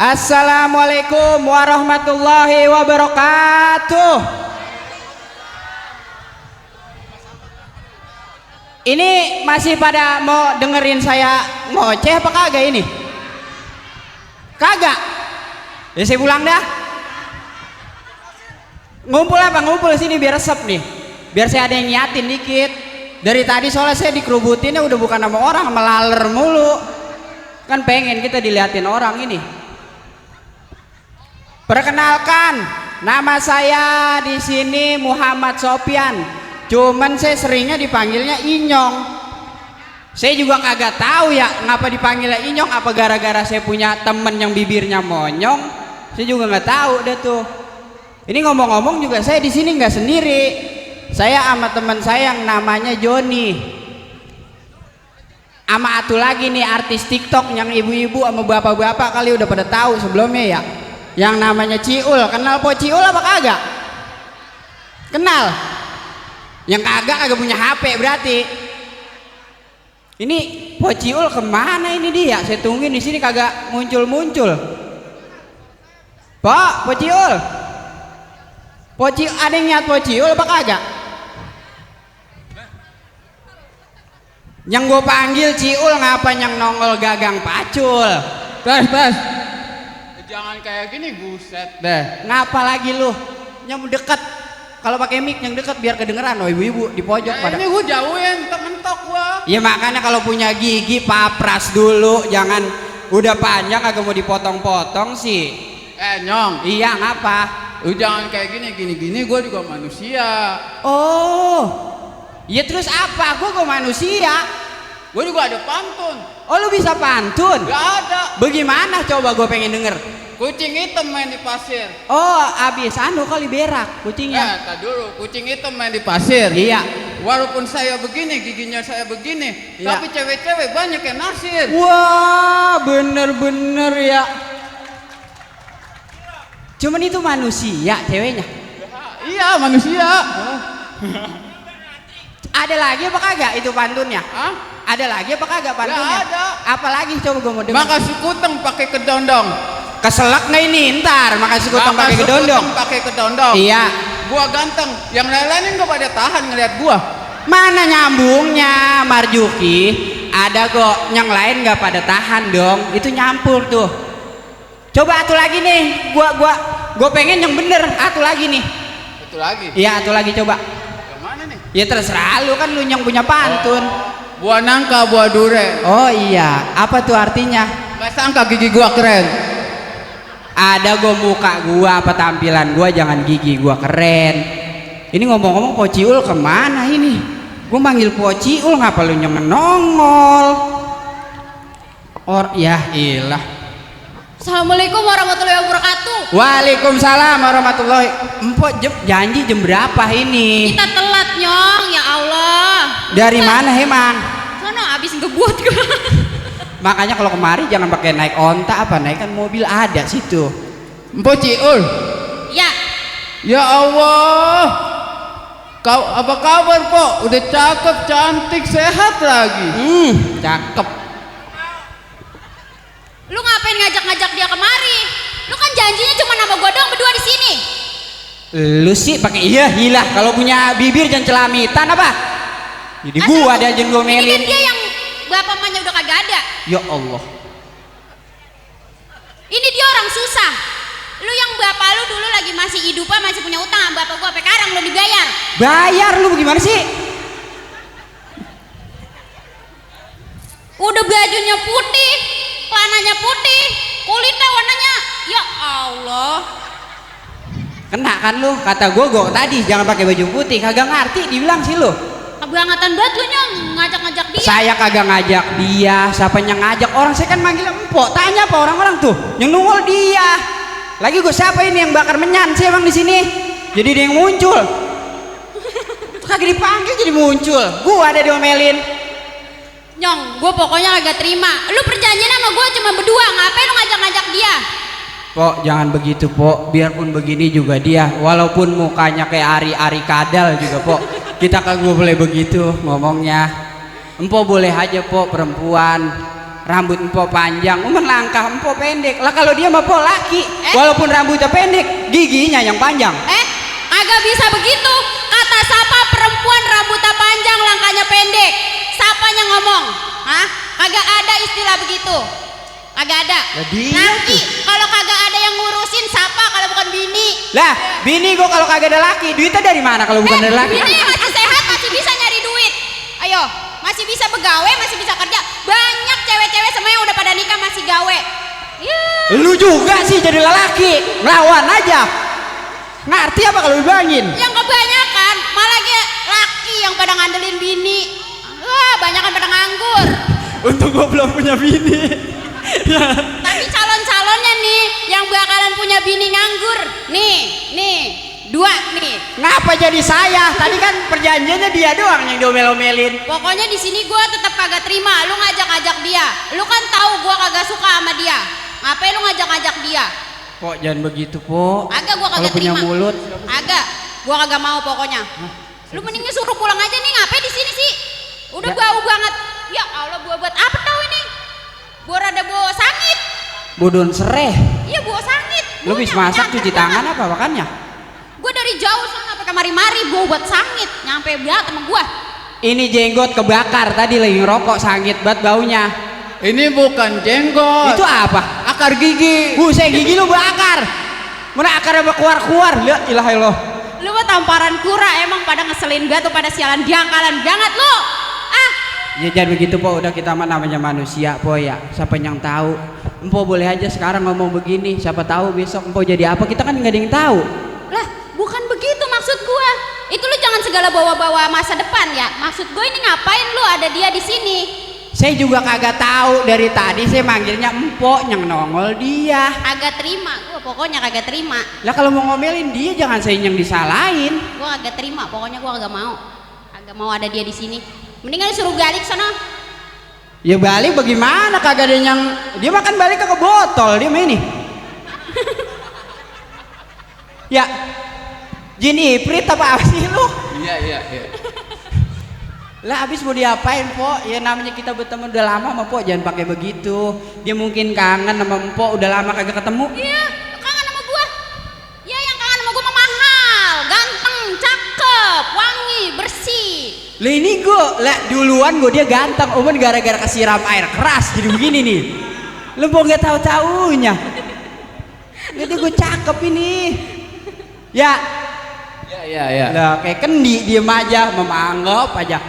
Assalamualaikum warahmatullahi wabarakatuh. Ini masih pada mau dengerin saya ngoceh apa kagak ini? Kagak? Ya saya pulang dah. Ngumpul apa? Ngumpul sini biar resep nih. Biar saya ada yang nyiatin dikit. Dari tadi soalnya saya dikerubutinnya udah bukan sama orang, melaler mulu. Kan pengen kita diliatin orang ini. Perkenalkan, nama saya di sini Muhammad Sofyan. Cuman saya seringnya dipanggilnya Inyong. Saya juga kagak tahu ya ngapa dipanggilnya Inyong. Apa gara-gara saya punya temen yang bibirnya monyong? Saya juga nggak tahu deh tuh. Ini ngomong-ngomong juga saya di sini nggak sendiri. Saya sama teman saya yang namanya Joni. Sama atu lagi nih artis TikTok yang ibu-ibu sama bapak-bapak kali udah pada tahu sebelumnya ya. Yang namanya Ciul. Kenal Po Ciul apa kagak? Kenal? Yang kagak punya HP berarti. Ini Po Ciul kemana ini dia? Saya tungguin di sini kagak muncul-muncul. Po Ciul. Po Ciul, ada yang nyat Po Ciul apa kagak? Yang gue panggil Ciul ngapa yang nongol gagang pacul? Tes. Jangan kayak gini, buset deh. Ngapa lagi lu? Yang deket. Kalau pakai mic yang deket biar kedengeran. Oh ibu-ibu di pojok pada. Ini gua jauhin, mentok gua. Ya makanya kalau punya gigi papras dulu, jangan udah panjang agak mau dipotong-potong sih. Nyong. Iya ngapa? Lu jangan kayak gini, gua juga manusia. Oh. Ya terus apa? Gua manusia. Gua juga ada pantun. Oh lu bisa pantun? Gak ada. Bagaimana coba gue pengen denger. Kucing hitam main di pasir. Oh abis kali berak kucingnya. Tak dulu, kucing hitam main di pasir. Iya. Walaupun saya begini, giginya saya begini, iya. Tapi cewek-cewek banyak yang naksir. Wah bener-bener ya. Cuman itu manusia ceweknya. Iya manusia. Oh. Ada lagi apa kagak itu pantunnya? Hah? Ada lagi apa kagak pantunnya? Gak ada. Apalagi coba gue mau denger. Makasih kuteng pakai kedondong. Keselak nggak ini ntar makasih kuteng pakai kedondong. Pakai kedondong. Iya. Gua ganteng. Yang lain-lain gak pada tahan ngeliat gua. Mana nyambungnya Marjuki? Ada kok. Yang lain nggak pada tahan dong. Itu nyampur tuh. Coba atu lagi nih. Gua pengen yang bener. Atu lagi nih. Itu lagi. Iya atu lagi coba. Yang mana nih? Ya terserah lu kan lu yang punya pantun. Buah nangka, buah durian. Oh iya. Apa tuh artinya? Gak sangka gigi gua keren. Ada gua muka gua apa tampilan gua, jangan gigi gua keren. Ini ngomong-ngomong Po Ciul kemana ini? Gua manggil Po Ciul ngapa lu yang nongol? Ya ilah. Assalamualaikum warahmatullahi wabarakatuh. Waalaikumsalam warahmatullahi. Empok janji jam berapa ini? Kita telat Nyong, ya Allah. Dari mana emang? Sono abis ngebuat gua. Makanya kalau kemari jangan pakai naik onta apa naikkan mobil ada situ. Mpok Ciul. Ya. Ya Allah. Kau apa kabar Pok? Udah cakep, cantik, sehat lagi. Cakep. Lu ngapain ngajak-ngajak dia kemari? Lu kan janjinya cuma nama gua doang berdua di sini. Lu sih pakai hilah kalau punya bibir jangan celamitan apa? Jadi gua ada aja gua Ini kan melin. dia yang bapak mamanya udah kagak ada. Ya Allah. Ini dia orang susah. Lu yang bapak lu dulu lagi masih hidup masih punya utang sama bapak gua sampai sekarang belum dibayar. Bayar lu gimana sih? Udah bajunya putih, celananya putih, kulitnya warnanya ya Allah. Kena kan lu kata gua tadi jangan pakai baju putih, kagak ngerti dibilang sih lu. Kebangetan banget lu Nyong ngajak-ngajak dia. Saya kagak ngajak dia, siapa yang ngajak? Orang saya kan manggil empok, tanya apa orang-orang tuh yang nungol dia. Lagi gua siapa ini yang bakar menyan sih emang di sini? Jadi dia yang muncul. Kagak dipanggil jadi muncul. Gua ada diomelin. Nyong, gue pokoknya agak terima. Lu perjanjian sama gue cuma berdua, ngapain lu ngajak-ngajak dia? Pok jangan begitu Pok, biarpun begini juga dia, walaupun mukanya kayak Ari Kadal juga Pok, kita kagak boleh begitu ngomongnya. Empok boleh aja Pok perempuan, rambut empo panjang, langkah empo pendek. Lah kalau dia mah po laki, walaupun rambutnya pendek, giginya yang panjang. Agak bisa begitu. Kata siapa perempuan rambutnya panjang, langkahnya pendek? Siapanya ngomong? Hah? Kagak ada istilah begitu. Kagak ada. Nanti kalau kagak ada yang ngurusin siapa kalau bukan bini? Lah, bini gua kalau kagak ada laki, duitnya dari mana kalau bukan dari laki? Bini masih sehat, masih bisa nyari duit. Ayo, masih bisa begawe, masih bisa kerja. Banyak cewek-cewek semua yang udah pada nikah masih gawe. Ya. Lu juga sih jadi lelaki, ngelawan aja. Ngerti apa kalau dibangin? Yang kebanyakan malah laki yang pada ngandelin bini. Wah, banyakan pada nganggur. Untuk gua belum punya bini. Tapi calon-calonnya nih yang bakalan punya bini nganggur. Nih, dua nih. Ngapa jadi saya? Tadi kan perjanjiannya dia doang yang diomel-omelin. Pokoknya di sini gua tetap kagak terima lu ngajak-ngajak dia. Lu kan tahu gua kagak suka sama dia. Ngapain lu ngajak-ngajak dia? Kok jangan begitu, Po. Agak gua kagak punya terima. mulut. Agak. Gua kagak mau pokoknya. Lu mendingnya suruh pulang aja nih, ngapain di sini sih? Udah bau banget. Ya Allah, buat apa tau ini? Rada bawa sangit. Bodon sereh. Iya, bawa sangit. Lu bisa masak cuci tangan apa makannya? Gua dari jauh sana sampai kamari-mari bawa buat sangit, nyampe banget sama gua. Ini jenggot kebakar tadi lagi ngerokok, sangit banget baunya. Ini bukan jenggot. Itu apa? Akar gigi. Buset, gigi lu bakar. Mana akarnya keluar-keluar? La ilaha illallah. Lu mah tamparan kura, emang pada ngeselin gua tuh, pada sialan jangkalan banget lu. Ya jangan begitu, Po. Udah kita mah namanya manusia, Po ya. Siapa yang tahu? Empo boleh aja sekarang ngomong begini, siapa tahu besok empo jadi apa, kita kan nggak ada yang tahu. Lah, bukan begitu maksud gua. Itu lu jangan segala bawa-bawa masa depan ya. Maksud gua ini ngapain lu ada dia di sini? Saya juga kagak tahu, dari tadi saya manggilnya empo, yang nongol dia. Agak terima, gua pokoknya kagak terima. Lah kalau mau ngomelin dia jangan saya yang disalahin. Gua agak terima, pokoknya gua kagak mau. Agak mau ada dia di sini. Mendingan suruh balik sana. Ya balik bagaimana, kagak ada yang, dia makan balik ke botol dia mah ini. Ya, jin iprit apa sih lu? Iya. Lah abis mau diapain, Po? Ya namanya kita berteman udah lama sama Po, jangan pakai begitu. Dia mungkin kangen sama Po, udah lama kagak ketemu. Iya, kangen sama gua. Ya yang kangen sama gua mah mahal, ganteng, cakep, wangi, bersih. Lah ini gua, lah duluan gua dia ganteng, Umen gara-gara kesiram air keras jadi begini nih. Lu mau nggak tahu-taunya? Jadi gua cakep ini. Ya. Iya. Lah kayak kendi, diem aja, memanggap aja.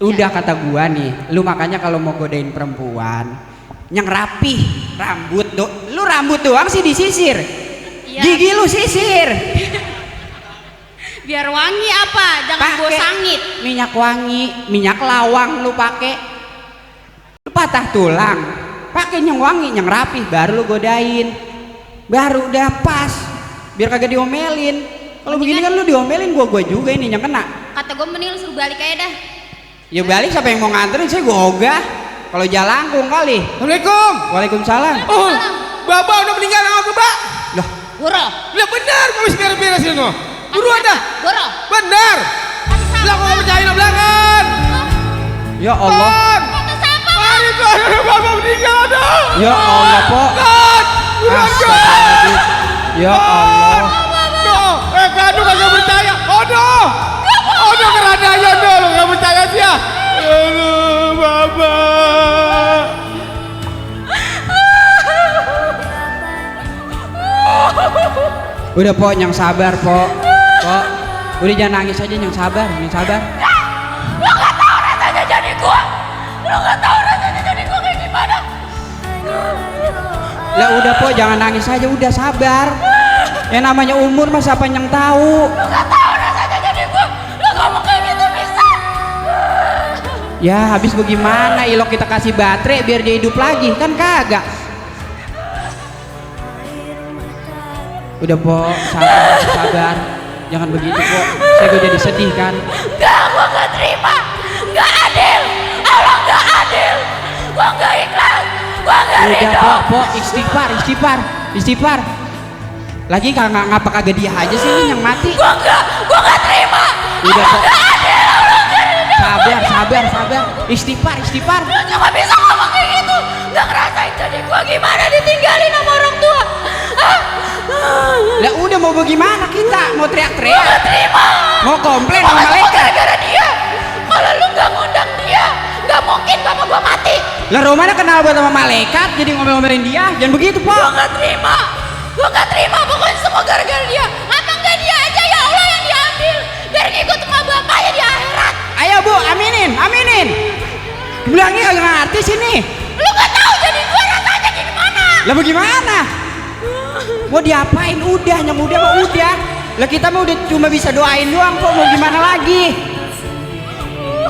Udah kata gua nih, lu makanya kalau mau godain perempuan yang rapih, rambut lu rambut doang sih disisir. Iya. Gigi lu sisir. Biar wangi apa? Jangan bawa sangit. Minyak wangi, minyak lawang lu pakai. Lu patah tulang, pakai yang wangi, yang rapih, baru lu godain. Baru udah pas. Biar kagak diomelin. Kalau begini kan lu diomelin, gua juga ini yang kena. Kata gua mending lu suruh balik aja dah. Ya balik, siapa yang mau nganterin, saya gua ogah. Kalau jalangkung kali. Assalamualaikum. Waalaikumsalam. Oh, Bapak udah meninggal sama Bapak. Loh, Goro. Lah benar, kamu beres-beres ini. Buruan dah. Goro. Benar. Belakang kamu percaya belakang. ya Allah. Kata siapa? Aduh, Bapak meninggal ada. Ya Allah, Po. Astagfirullahaladzim. Ya Allah. Aduh, kagak percaya. Aduh, keradanya dulu, kagak percaya sih ya. Aduh, Bapak. Udah, Po, yang sabar, Po. Udah jangan nangis aja, yang sabar, yang sabar. Lu gak tahu rasanya jadi gua. Lu gak tahu rasanya jadi gua kayak gimana. Lah udah, Po, jangan nangis aja, udah sabar. Yang namanya umur mah siapa yang tahu. Lu gak tahu rasanya jadi gua. Lu ngomong kayak gitu bisa. Ya habis bagaimana, ilok kita kasih baterai biar dia hidup lagi, kan kagak. Udah, Po, sabar. Jangan begitu, Po. Saya gue jadi sedih kan. Gua gak terima. Gak adil. Allah gak adil. Gua gak ikhlas. Gua gak Udah, ridho. Po, istighfar. Lagi ngapa kagak dia aja sih ini yang mati. Gua gak terima. Udah, Po. Gak adil. Allah gak ridho. sabar. Istighfar. Lu cuma bisa ngomong kayak gitu. Nggak ngerasain jadi gua gimana ditinggalin sama orang tua. Lah udah mau bagaimana kita? Mau teriak-teriak? Gak terima. Mau komplain Gua sama nggak mau malaikat? gara-gara dia. Kalau lu nggak ngundang dia, nggak mungkin bapak gua mati. Lah Romana kenal buat sama malaikat jadi ngomel-ngomelin dia. Jangan begitu, Po. Gua nggak terima. Pokoknya semua gara-gara dia. Apa enggak dia aja ya Allah yang diambil biar ngikut sama bapaknya di akhirat. Ayo Bu, aminin. Bilangnya kagak ngerti sini. Lu nggak tahu jadi gua rasanya gimana. Lah bagaimana? Mau diapain? Udah, yang udah mah udah. Lah kita mah udah cuma bisa doain doang, Po. Mau gimana lagi?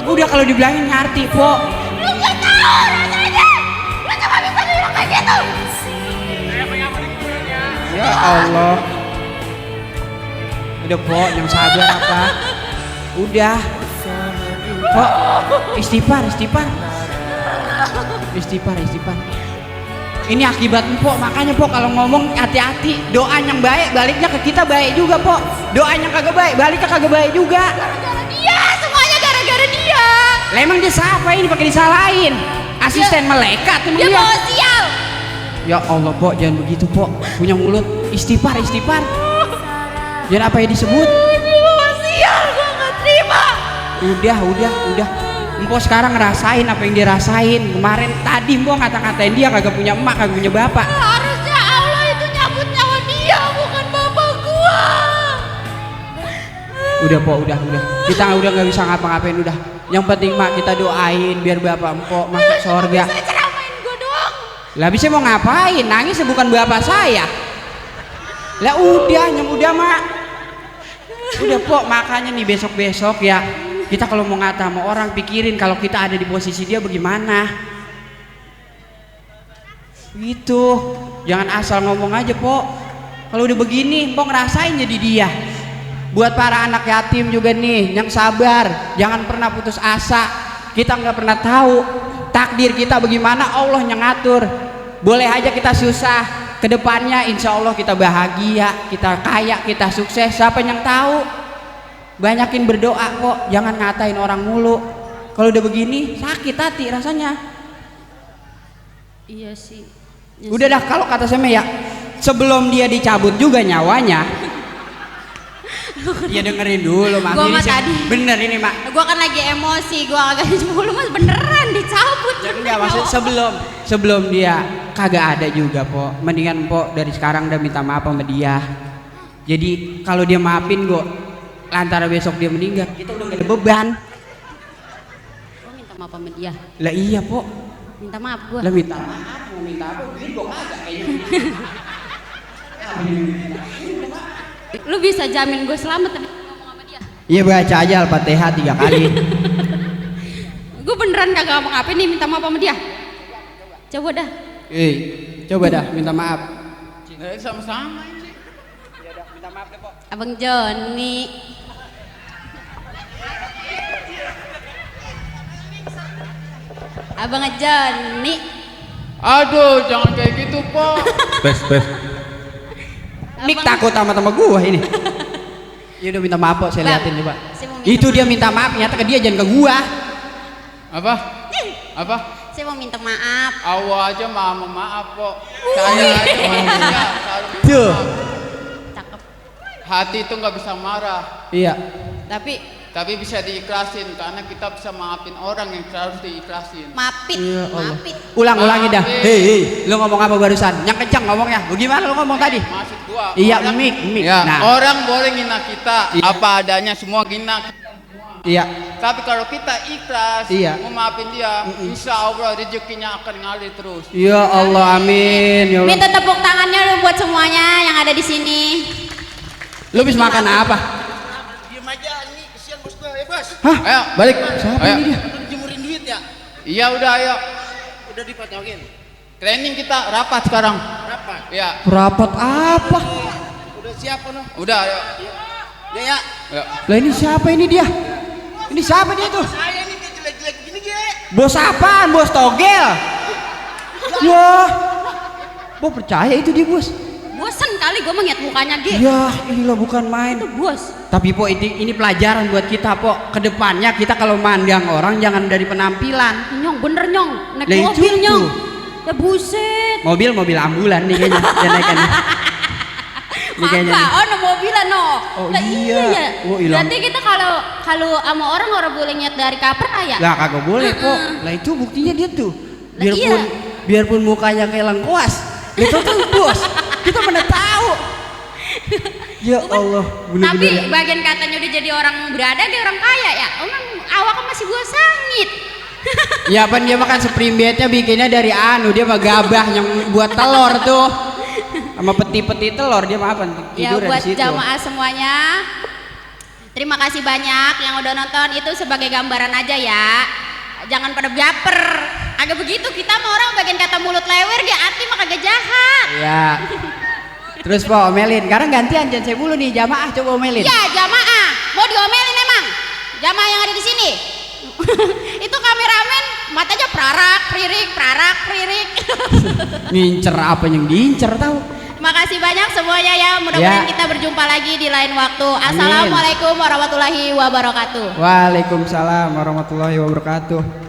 Udah kalau dibilangin ngerti, Po. Lu nggak tahu rasanya. Lu cuma bisa bilang kayak gitu. Ya Allah. Udah, Po, yang sabar apa? Udah. Po, istighfar. Ini akibat Po, makanya Po kalau ngomong hati-hati. Doa yang baik baliknya ke kita baik juga, Po. Doa yang kagak baik baliknya kagak baik juga. Gara-gara dia, semuanya gara-gara dia. Lah emang dia siapa ini pakai disalahin? Asisten malaikat emang Dia dia. bawa sial. Ya Allah, Po, jangan begitu, Po. Punya mulut istighfar. Jangan apa yang disebut. Dia bawa sial, gua nggak terima. Udah. Empok sekarang ngerasain apa yang dia rasain. Kemarin tadi Empok ngata-ngatain dia kagak punya emak, kagak punya bapak. Harusnya Allah itu nyabut nyawa dia, bukan bapak gua. Udah, Po, udah. Kita udah nggak bisa ngapa-ngapain udah. Yang penting mak kita doain biar bapak Empok masuk surga. Saya ceramain gua doang. Lah bisa mau ngapain? Nangis bukan bapak saya. Lah udah mak. Udah, Po, makanya nih besok-besok ya. Kita kalau mau ngata sama orang pikirin kalau kita ada di posisi dia bagaimana. Gitu. Jangan asal ngomong aja, Po. Kalau udah begini, Po ngerasain jadi dia. Buat para anak yatim juga nih, yang sabar, jangan pernah putus asa. Kita nggak pernah tahu takdir kita bagaimana, Allah yang ngatur. Boleh aja kita susah, kedepannya insya Allah kita bahagia, kita kaya, kita sukses. Siapa yang tahu? Banyakin berdoa kok, jangan ngatain orang mulu. Kalau udah begini sakit hati rasanya. Iya sih. Udah dah, kalau kata saya ya, sebelum dia dicabut juga nyawanya. Ya dengerin dulu Mak. Gua Ini mah sih tadi. bener ini Mak. Gua kan lagi emosi, gua agak mulu mas beneran dicabut. Ya, enggak maksud sebelum dia kagak ada juga, Po. Mendingan Po dari sekarang udah minta maaf sama dia. Jadi kalau dia maafin gua, antara besok dia meninggal, kita udah gak ada beban. Gua minta maaf sama dia. Lah iya, Po. Minta maaf gua. Lah minta maaf, mau minta apa? Duit gua kagak kayaknya. Lu bisa jamin gue selamat tadi ngomong sama dia? Iya, baca aja Al-Fatihah 3 kali. Gue beneran kagak ngomong apa nih, minta maaf sama dia. Coba dah. Coba dah minta maaf. Sama-sama ini. Ya udah, minta maaf deh, Po. Abang Joni. Abang Joni. Aduh, jangan kayak gitu, Po. Pes. Nik takut sama gua ini. Ya udah minta maaf, Po, saya Bang, liatin coba. saya mau minta Itu maaf. dia minta maaf, nyata ke dia jangan ke gua. Apa? Saya mau minta maaf. Allah aja maaf, Po. Saya aja manusia, selalu minta Tuh. maaf. Cakep. Hati itu nggak bisa marah, Iya. tapi bisa diikhlasin karena kita bisa maafin orang yang harus diikhlasin. Mapit. Ya Allah. Mapit. Ulangi dah. Maafin. Hei, lu ngomong apa barusan? Yang kencang ngomongnya. Bagaimana lu ngomong tadi? Maksud gua, Iya, orang- mik. Ya, Nah, orang boleh ngina kita, Iya. apa adanya semua ngina. iya. Tapi kalau kita ikhlas, Iya. memaafin dia, insya Allah rezekinya akan ngalir terus. Ya Allah, amin. Ya Allah. Minta tepuk tangannya lu buat semuanya yang ada di sini. Lu bisa makan apa? Diam aja, ini kesian bos gue, bos. Hah? Ayo, Balik. Siapa Ayo. ini dia? Udah dijemurin duit ya? Iya udah, ayo. Udah dipatokin. Training kita rapat sekarang. Berapa? Iya, Rapat apa? Udah siap no? udah, ayo. Udah ya? Ayo. Lah ini siapa ini dia? Ini siapa dia tuh? Saya nih kayak jelek-jelek gini, Ge. Bos apaan? Bos togel? Wah. Gua percaya itu dia, Bos. Bosan kali gue melihat mukanya Ge. Ya, inilah bukan main. Itu bos. Tapi Po, ini pelajaran buat kita Po. Kedepannya kita kalau mandang orang jangan dari penampilan. Nyong bener nyong, naik Lah, itu mobil nyong. tuh. Ya buset. Mobil ambulan nih kayaknya. Dia naikannya. Ini kayaknya Apa? nih. Oh, no mobilan no. Oh, Lah, iya. ya. Oh, hilang. Berarti kita kalau sama orang boleh nyet dari kaper ya? Lah kagak boleh Po. Lah itu buktinya dia tuh. Lah, iya. Biarpun mukanya kayak lengkuas. Itu tuh bos. Kita mana tahu. Ya Allah, Tapi bener-bener ya. bagian katanya udah jadi orang berada, dia orang kaya ya. Orang awaknya masih buah sangit. Ya pan dia makan seprimbetnya bikinnya dari dia mah gabah yang buat telur tuh. Sama peti-peti telur dia mah apa? Ya Tidur buat di situ. jamaah semuanya, terima kasih banyak yang udah nonton. Itu sebagai gambaran aja ya. Jangan pada baper. Agak begitu kita mah orang bagian kata mulut lewer, dia hati mah kagak jahat. Ya. Terus Po omelin. Sekarang gantian jangan saya mulu nih jamaah coba omelin. Ya jamaah, mau diomelin emang? Jamaah yang ada di sini. Itu kameramen matanya prarak pririk. Ngincer apa yang diincer tahu? Makasih banyak semuanya ya. Mudah-mudahan Ya. kita berjumpa lagi di lain waktu. Assalamualaikum warahmatullahi wabarakatuh. Waalaikumsalam warahmatullahi wabarakatuh.